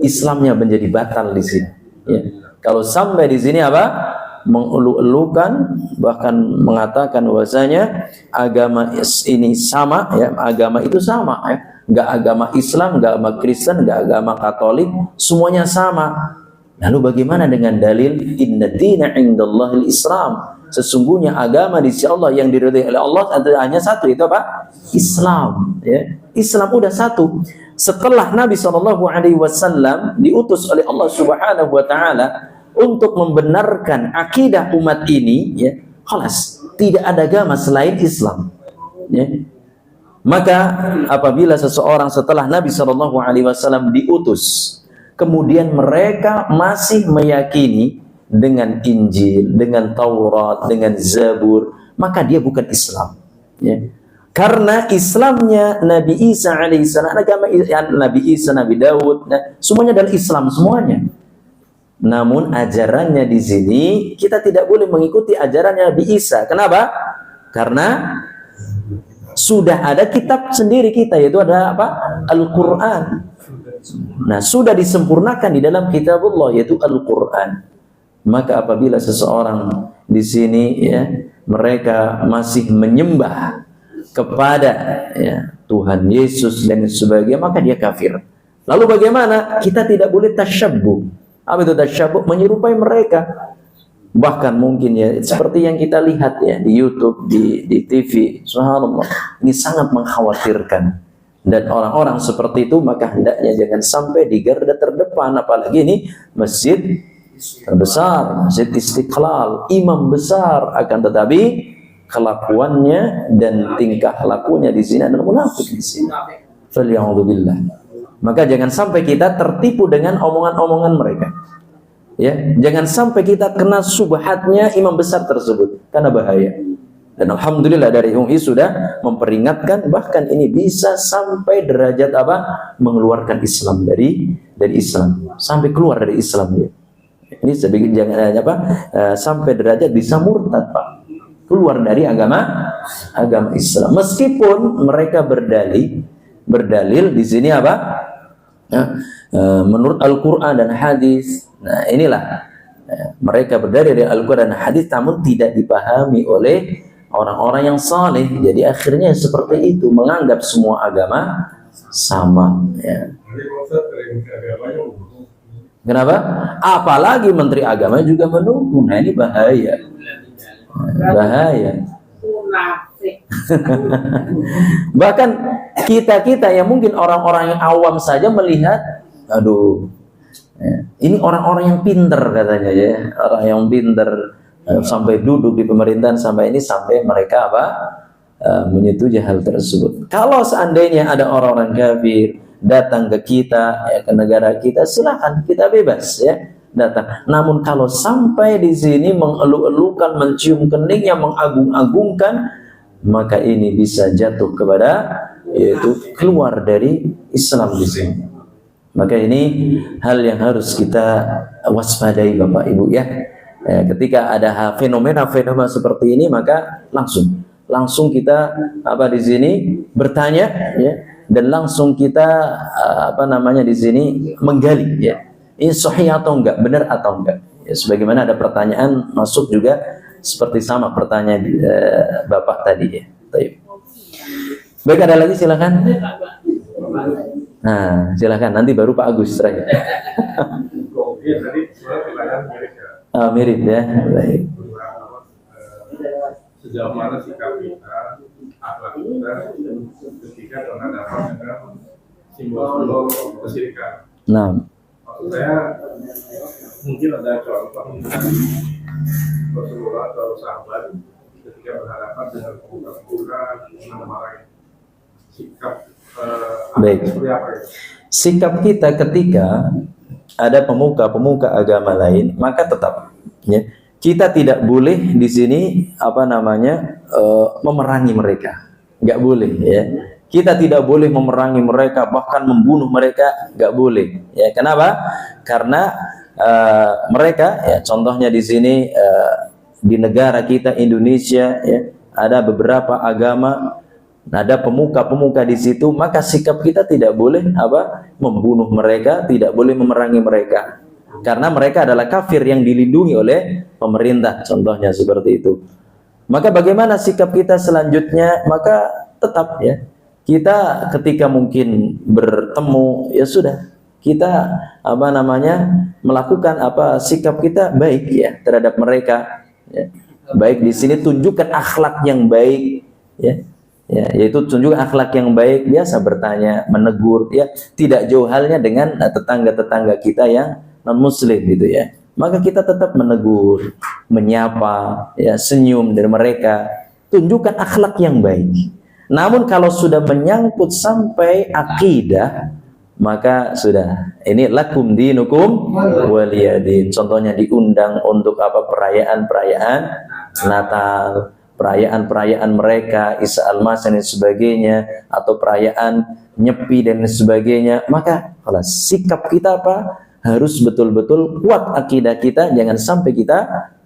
Islamnya menjadi batal di sini. Ya. Kalau sampai di sini apa? Mengelu-elukan, bahkan mengatakan bahwasanya agama ini sama ya, agama itu sama ya. Enggak agama Islam, enggak agama Kristen, enggak agama Katolik, semuanya sama. Lalu bagaimana dengan dalil inna dina indallahil Islam? Sesungguhnya agama di sisi Allah yang diridhai oleh Allah hanya satu, itu apa? Islam ya. Islam udah satu. Setelah Nabi SAW diutus oleh Allah Subhanahu wa taala untuk membenarkan akidah umat ini ya, khalas, tidak ada agama selain Islam ya. Maka apabila seseorang setelah Nabi SAW diutus kemudian mereka masih meyakini dengan Injil, dengan Taurat, dengan Zabur, maka dia bukan Islam ya. Karena Islamnya Nabi Isa alaihissalam, agama Nabi Isa, Nabi Daud, semuanya adalah Islam semuanya. Namun ajarannya di sini kita tidak boleh mengikuti ajarannya Nabi Isa. Kenapa? Karena sudah ada kitab sendiri kita, yaitu ada apa? Al-Quran. Nah, sudah disempurnakan di dalam kitabullah, yaitu Al-Quran. Maka apabila seseorang di sini ya, mereka masih menyembah kepada ya, Tuhan Yesus dan sebagainya, maka dia kafir. Lalu bagaimana? Kita tidak boleh tasyabbuh. Apa itu tasyabbuh? Menyerupai mereka. Bahkan mungkin ya seperti yang kita lihat ya di YouTube, di TV, subhanallah, ini sangat mengkhawatirkan. Dan orang-orang seperti itu maka hendaknya jangan sampai di garda terdepan, apalagi ini masjid terbesar, Masjid Istiqlal, imam besar, akan tetapi kelakuannya dan tingkah lakunya di sini adalah munafik di sini. Faliya'udzubillah. Maka jangan sampai kita tertipu dengan omongan-omongan mereka. Ya, jangan sampai kita kena subhatnya imam besar tersebut, karena bahaya. Dan alhamdulillah dari UI sudah memperingatkan, bahkan ini bisa sampai derajat apa? Mengeluarkan Islam dari Islam, sampai keluar dari Islam dia. Ini sebagai jangan apa? Sampai derajat bisa murtad, Pak. Keluar dari agama Islam. Meskipun mereka berdalil di sini apa? Menurut Al-Qur'an dan hadis. Nah, inilah mereka berdalil dari Al-Qur'an dan hadis, namun tidak dipahami oleh orang-orang yang saleh. Jadi akhirnya seperti itu, menganggap semua agama sama, ya. Kenapa? Apalagi menteri agama juga mendukung. Nah, ini bahaya. Bahkan kita yang mungkin orang-orang yang awam saja melihat, aduh, ini orang-orang yang pinter katanya, ya, orang yang pinter, sampai duduk di pemerintahan sampai mereka apa? Menyetujui hal tersebut. Kalau seandainya ada orang-orang kafir datang ke kita, ya, ke negara kita, silakan, kita bebas, ya, datang. Namun kalau sampai di sini mengeluh-elukan, mencium keningnya, mengagung-agungkan, maka ini bisa jatuh kepada, yaitu keluar dari Islam di sini. Maka ini hal yang harus kita waspadai, Bapak Ibu, ya. Ketika ada fenomena-fenomena seperti ini, maka langsung kita apa di sini bertanya, ya, dan langsung kita di sini menggali, ya, ini sahih atau enggak, benar atau enggak, ya, sebagaimana ada pertanyaan masuk juga seperti sama pertanyaan Bapak tadi, ya. Baik, ada lagi, silakan. Nah, silakan, nanti baru Pak Agus terakhir. Mirip, ya. Baik. Sejauh mana sikap kita, akhlak kita ketika berhadapan dengan simbol-simbol kesyirikan. Nah, maksud saya mungkin ada contoh Rasulullah atau sahabat ketika berhadapan dengan pemuka-pemuka orang sikap baik. Seperti apa itu? Sikap kita ketika ada pemuka-pemuka agama lain, maka tetap, ya, kita tidak boleh di sini memerangi mereka, nggak boleh, ya. Kita tidak boleh memerangi mereka, bahkan membunuh mereka, nggak boleh, ya. Kenapa? Karena mereka, ya, contohnya di sini di negara kita Indonesia, ya, ada beberapa agama, ada pemuka-pemuka di situ, maka sikap kita tidak boleh membunuh mereka, tidak boleh memerangi mereka, karena mereka adalah kafir yang dilindungi oleh pemerintah, contohnya seperti itu. Maka bagaimana sikap kita selanjutnya? Maka tetap, ya, kita ketika mungkin bertemu, ya sudah, kita melakukan sikap kita baik, ya, terhadap mereka, ya. Baik di sini tunjukkan akhlak yang baik, ya. Ya, yaitu tunjukkan akhlak yang baik, biasa bertanya, menegur, ya, tidak jauh halnya dengan tetangga-tetangga kita yang non-muslim, gitu, ya. Maka kita tetap menegur, menyapa, ya, senyum dari mereka, tunjukkan akhlak yang baik. Namun kalau sudah menyangkut sampai akidah, maka sudah, ini lakum dinukum waliyadin. Contohnya diundang untuk perayaan-perayaan Natal, perayaan-perayaan mereka, Isa Al-Masih dan sebagainya, atau perayaan Nyepi dan sebagainya, maka kalau sikap kita harus betul-betul kuat akidah kita, jangan sampai kita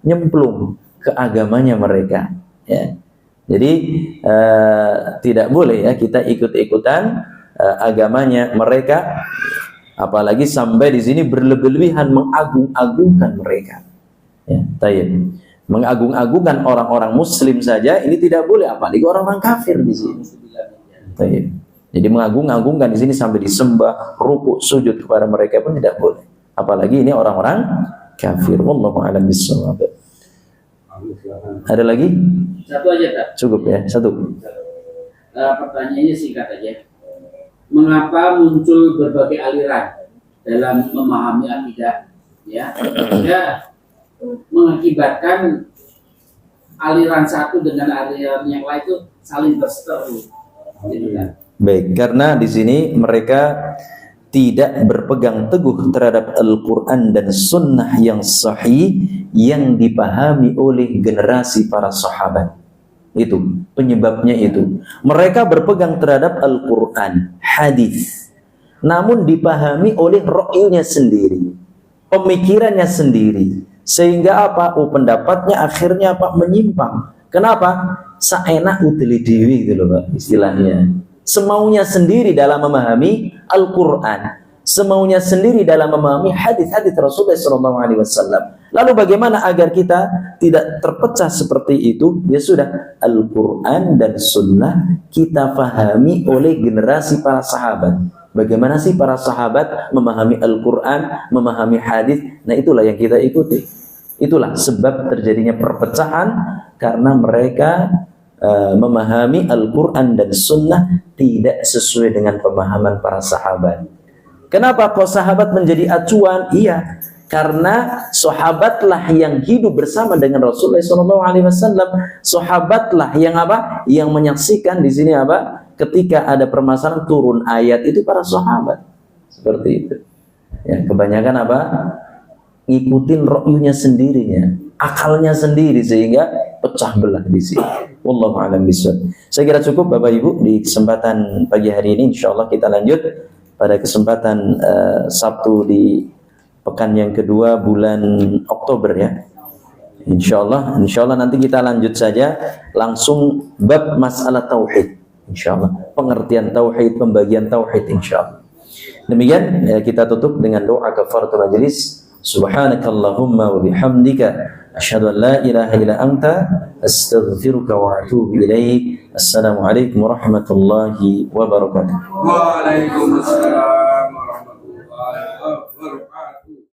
nyemplung ke agamanya mereka, ya. Jadi tidak boleh, ya, kita ikut-ikutan agamanya mereka, apalagi sampai di sini berlebih-lebihan mengagung-agungkan mereka, ya. Tayyib. Mengagung-agungkan orang-orang muslim saja ini tidak boleh, apalagi orang-orang kafir di sini. Jadi mengagung-agungkan di sini sampai disembah, rukuk, sujud kepada mereka pun tidak boleh, apalagi ini orang-orang kafir. Wallahu a'lam bishawab. Ada lagi? Satu aja, tak? Cukup, ya, satu. Pertanyaannya singkat aja. Mengapa muncul berbagai aliran dalam memahami akidah, ya? Mengakibatkan aliran satu dengan aliran yang lain itu saling berseteru, gitu kan? Baik, karena di sini mereka tidak berpegang teguh terhadap Al-Quran dan Sunnah yang sahih yang dipahami oleh generasi para sahabat. Itu penyebabnya itu. Mereka berpegang terhadap Al-Quran, hadis, namun dipahami oleh ra'yunya sendiri, pemikirannya sendiri, sehingga apa? Pendapatnya akhirnya apa? Menyimpang. Kenapa? Saenak utili dewi gitu loh Pak, istilahnya. Semaunya sendiri dalam memahami Al-Quran, semaunya sendiri dalam memahami hadis-hadis Rasulullah SAW. Lalu bagaimana agar kita tidak terpecah seperti itu? Ya sudah, Al-Quran dan Sunnah kita fahami oleh generasi para sahabat. Bagaimana sih para sahabat memahami Al-Quran, memahami hadis? Nah itulah yang kita ikuti. Itulah sebab terjadinya perpecahan, karena mereka memahami Al-Quran dan Sunnah tidak sesuai dengan pemahaman para sahabat. Kenapa kok sahabat menjadi acuan? Iya, karena sahabatlah yang hidup bersama dengan Rasulullah SAW. Sahabatlah yang apa? Yang menyaksikan di sini apa? Ketika ada permasalahan turun ayat itu para sahabat. Seperti itu. Ya, kebanyakan apa? Ngikutin ra'yunya sendirinya, akalnya sendiri, sehingga pecah belah di sini. Wallahu a'lam bishawab. Saya kira cukup Bapak Ibu di kesempatan pagi hari ini. Insyaallah kita lanjut pada kesempatan Sabtu di pekan yang kedua bulan Oktober ya. Insyaallah nanti kita lanjut saja langsung bab masalah tauhid. Insyaallah pengertian tauhid, pembagian tauhid insyaallah. Demikian kita tutup dengan doa kafaratul majelis. Subhanakallahumma wa bihamdika asyhadu an la ilaha illa anta astaghfiruka wa atubu ilaik. Assalamualaikum warahmatullahi wabarakatuh. Waalaikumsalam.